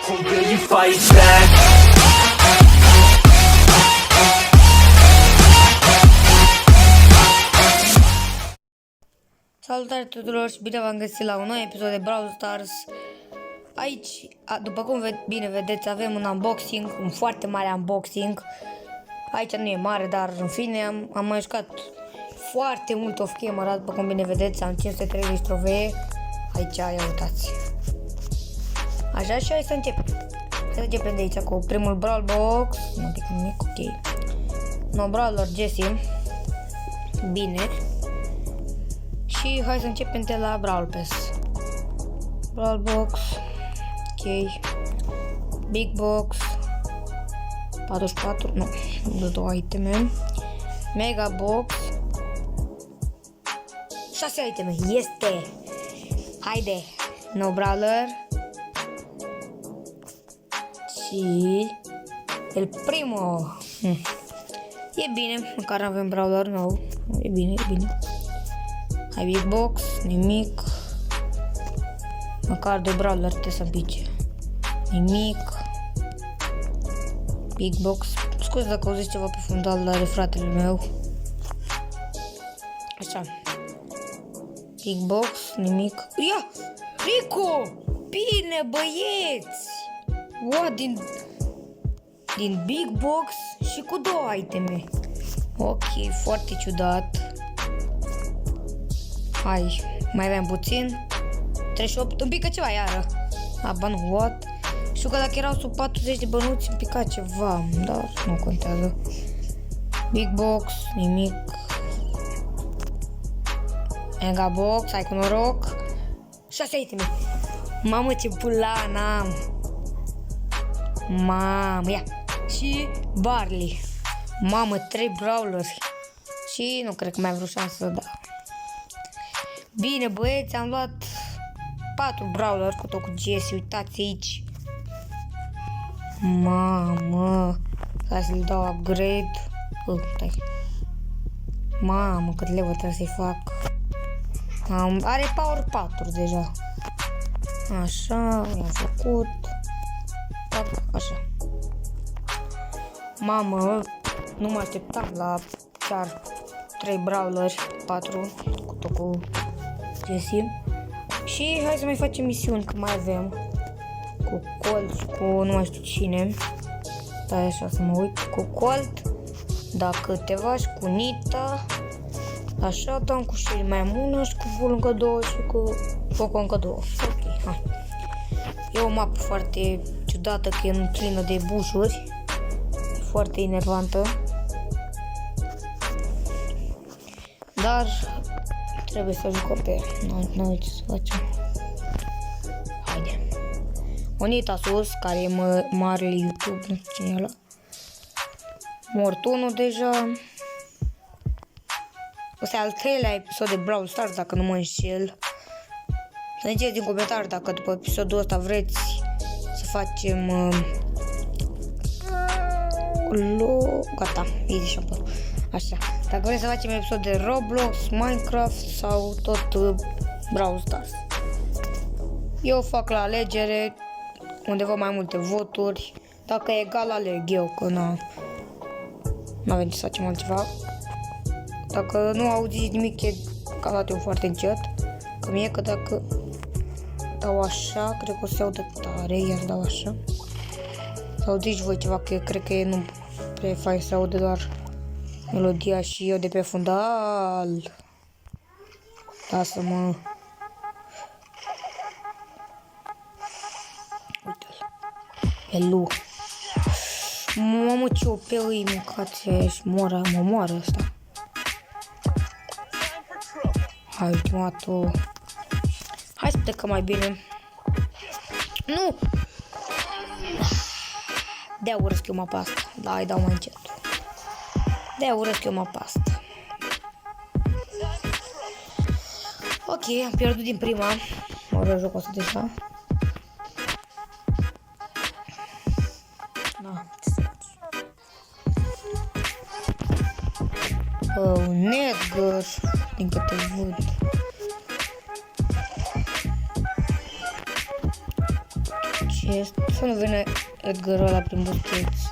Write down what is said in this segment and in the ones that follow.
Or will you fight back? Salutare tuturor și bine v-am găsit la un nou episod de Brawl Stars. Aici, după cum bine vedeți, avem un unboxing, un foarte mare unboxing. Aici nu e mare, dar în fine am mai jucat foarte mult off-camera, după cum bine vedeți, am 530 trofee. Aici, ia uitați. Așa, și hai să începem. Să începem de aici cu primul Brawl Box. Nu pic nimic, ok. No Brawler Jessie. Bine. Și hai să începem de la Brawl Pass. Brawl Box. Ok. Big Box. 44, nu, de 2 iteme. Mega Box. 6 iteme, este! Haide! No Brawler. Și el primo. E bine, măcar avem Brawler nou. E bine, e bine. Hai Big Box, nimic. Măcar de Brawler trebuie să pice. Nimic. Big Box. Scuze dacă auziți ceva pe fundal, dar e fratele meu. Așa. Big Box, nimic. Ia! Rico! Bine, băieți! Wow, din Big Box și cu 2 iteme. Ok, foarte ciudat. Hai, mai avem puțin. 38, îmi pică ceva iară. Aba nu, what? Știu că dacă erau sub 40 de bănuți îmi pica ceva, dar nu contează. Big Box, nimic. Mega Box, hai cu noroc. 6 iteme. Mamă, ce bulan am. Mamă, ia. Și Barley. Mamă, 3 brawleri. Și nu cred că mai am vreo șansă, da. Bine, băieți, am luat 4 brawler cu tot cu Jessie, uitați aici. Mamă, hai să-l dau upgrade. Stai. Mamă, cât level trebuie să-i fac. Are power 4 deja. Așa, i-am făcut. Așa. Mamă, nu mă așteptam la chiar 3 brawleri, 4 cu tot cu Jessie. Și hai să mai facem misiuni, că mai avem. Cu Colt, cu nu mai știu cine. Stai așa să mă uit. Cu Colt, da câteva și cu Nita. Așa, dăm cu Shelly mai mult și cu Bull încă 2 și cu Poco încă 2. Ok, hai. E o mapă foarte ciudată, că e plină de bușuri. E foarte enervantă. Dar trebuie să jucăm pe ea. Nu uite să facem. Haide. Onita sus, care e marele YouTube, nu știu cine e ăla. Mort 1 deja. Ăsta e al 3-lea episod de Brawl Stars, dacă nu mă înșel. Să ne ziceți din comentarii dacă după episodul ăsta vreți să facem... Gata, easy shampoo. Așa, dacă vreți să facem episod de Roblox, Minecraft sau tot Brawl Stars. Eu fac la alegere, unde văd mai multe voturi. Dacă e egal, aleg eu, că nu avem ce să facem altceva. Dacă nu auziți nimic, e că am dat eu foarte încet. Că mie că dacă dau așa, cred că o să audă tare, iar dau așa. Să auziți voi ceva, că cred că e nu prea fain să audă doar melodia și eu de pe fundal. Lasă-mă. Uite-l. Elu. Mamă, ce OP îi mâncați aia și mă moară ăsta. Hai, ultimatul. Hai să plecăm mai bine. Nu! De-aia urăsc eu mapa asta. Da, îi dau mai încet. De-aia urăsc eu mapa asta. Ok, am pierdut din prima. Mă rog, jocul ăsta deja. Da, ce să faci? Un Edgar, din câte văd. Ce chest. Să nu vină Edgarul ăla prin buscheți.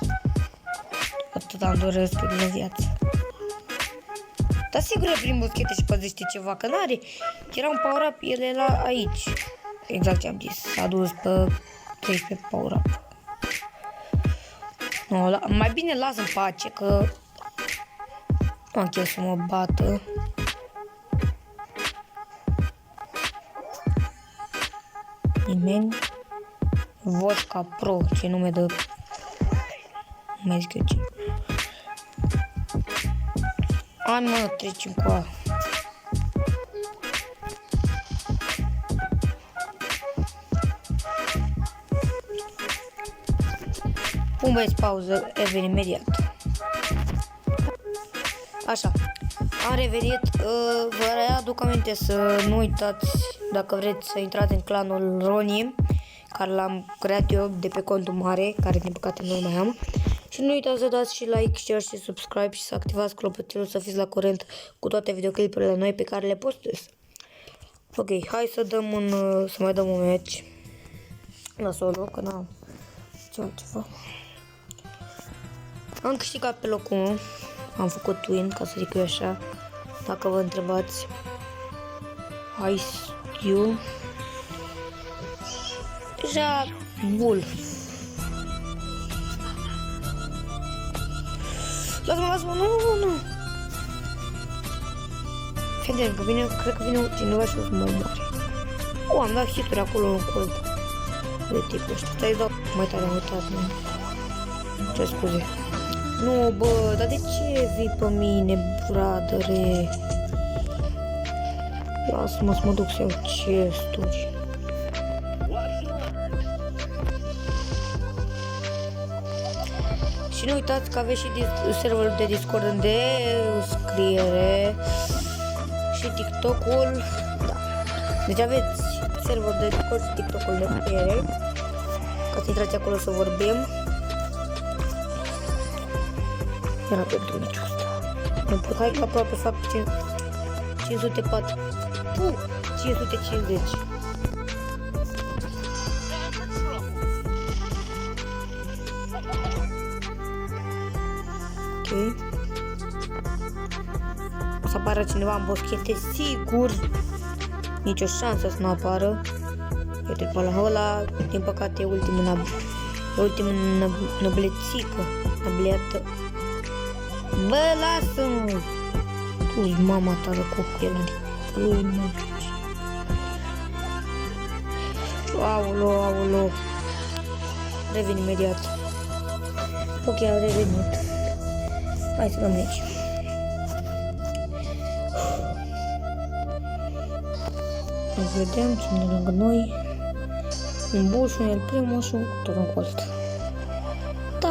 Atât am doresc în viață. Dar sigur e prin buschete și păzește ceva, că n-are. Era un power-up, el era aici. Exact ce am zis, s-a dus pe 13 power-up. No, mai bine las în pace, că nu am chef să mă bată. Nimeni. Vodka Pro, ce nume de... Mai zic eu ce. Hai mă, trecem cu aia. Pun băieți pauză, revin imediat. Așa, am revenit, vă readuc aminte să nu uitați, dacă vreți să intrați în clanul Roni, care l-am creat eu de pe contul mare, care din păcate nu mai am. Și nu uitați să dați și like, share și subscribe și să activați clopoțelul să fiți la curent cu toate videoclipurile noi pe care le postez. Ok, hai să dăm să mai dăm un match la solo, că n-am ceva. Am câștigat pe locul 1, am făcut win, ca să zic eu așa, dacă vă întrebați. Ice Stew. Deja Wolf. Lasă-mă, nu. Fede, că vine, cred că vine cineva și o să mă omoare. Am dat hituri acolo în cold. De tipul ăsta. Stai, dau mai tare, am uitat, nu. Ce scuze. Nu, bă, dar de ce vii pe mine, bradăre? Lasă-mă să mă duc să iau chesturi. Și nu uitați că aveți și serverul de Discord în descriere și TikTok-ul, da. Deci aveți serverul de Discord și TikTok-ul de descriere, ca să intrați acolo să vorbim. Era pentru meciul ăsta. Nu pot, hai că aproape fac 504. 550. O să apară cineva în boschete, sigur. Nicio șansă să nu apară. Uite pe ăla, din păcate e ultimul noblețică, nobleată. Bă, lasă-mă! Tu-i mama ta de copil, adică. Aolo. Revin imediat. Ok, am revenit. Hai să dăm aici. Vedem cine lângă noi. Un buș, un el primul și tot un colt. Da,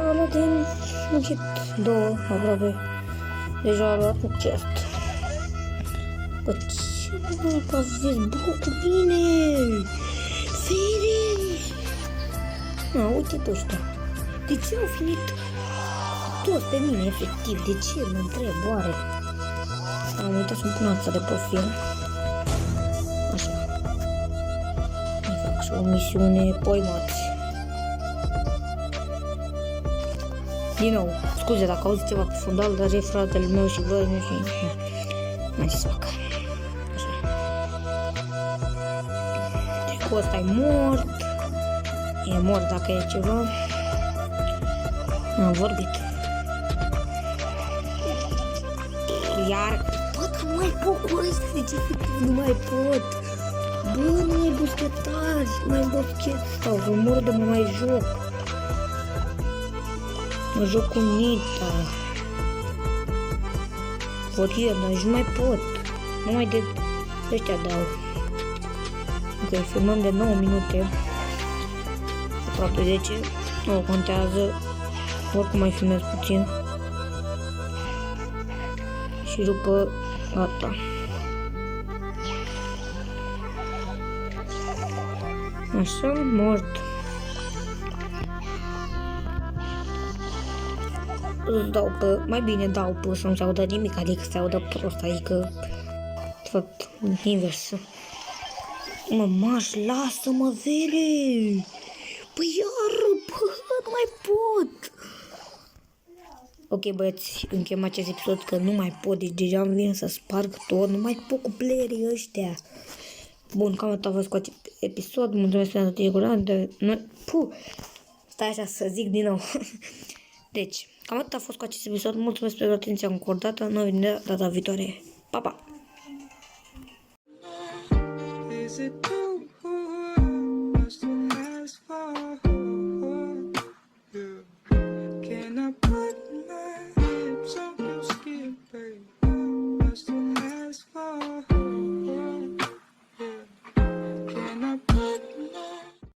am din un hit, două, aproape. Deja a luat un chest. Bă, ce bă, că aveți bă cu mine? Fere! Na, uite-te ăștia. De ce au finit toți pe mine, efectiv? De ce? Mă întreb, oare? Am uitat să-mi pun ața de profil. Așa. Mai fac și o misiune, poimați. Din nou, scuze dacă auzi ceva pe fundal, dar e fratele meu și văd meu și... Mai să fac. Așa. Deci cu ăsta e mort. E mort dacă e ceva. Am vorbit. Iar... Bă, nu mai pot cu ăsta, deci efectiv nu mai pot. Bă, nu mai boschetari, mai boschet sau vă mor de mă mai joc. Mă joc cu Nita. Pot eu, dar nici nu mai pot. Numai de ăștia dau. Ok, filmăm de 9 minute. Aproape 10. Nu contează. Oricum mai filmez puțin. Și după gata. Așa, mort. Dau pe, mai bine dau pe să nu se audă nimic, adică se audă prost, adică de fapt invers. Mă, maș, lasă-mă, vere! Ok, băieți, închem acest episod că nu mai pot, deci deja îmi vine să sparg tot, nu mai pot cu playerii ăștia. Bun, cam atât a fost cu acest episod, mulțumesc pentru atenție, stai așa să zic din nou. Deci, cam atât a fost cu acest episod, mulțumesc pentru atenția încă o dată, noi vedem data viitoare. Pa, pa! Is it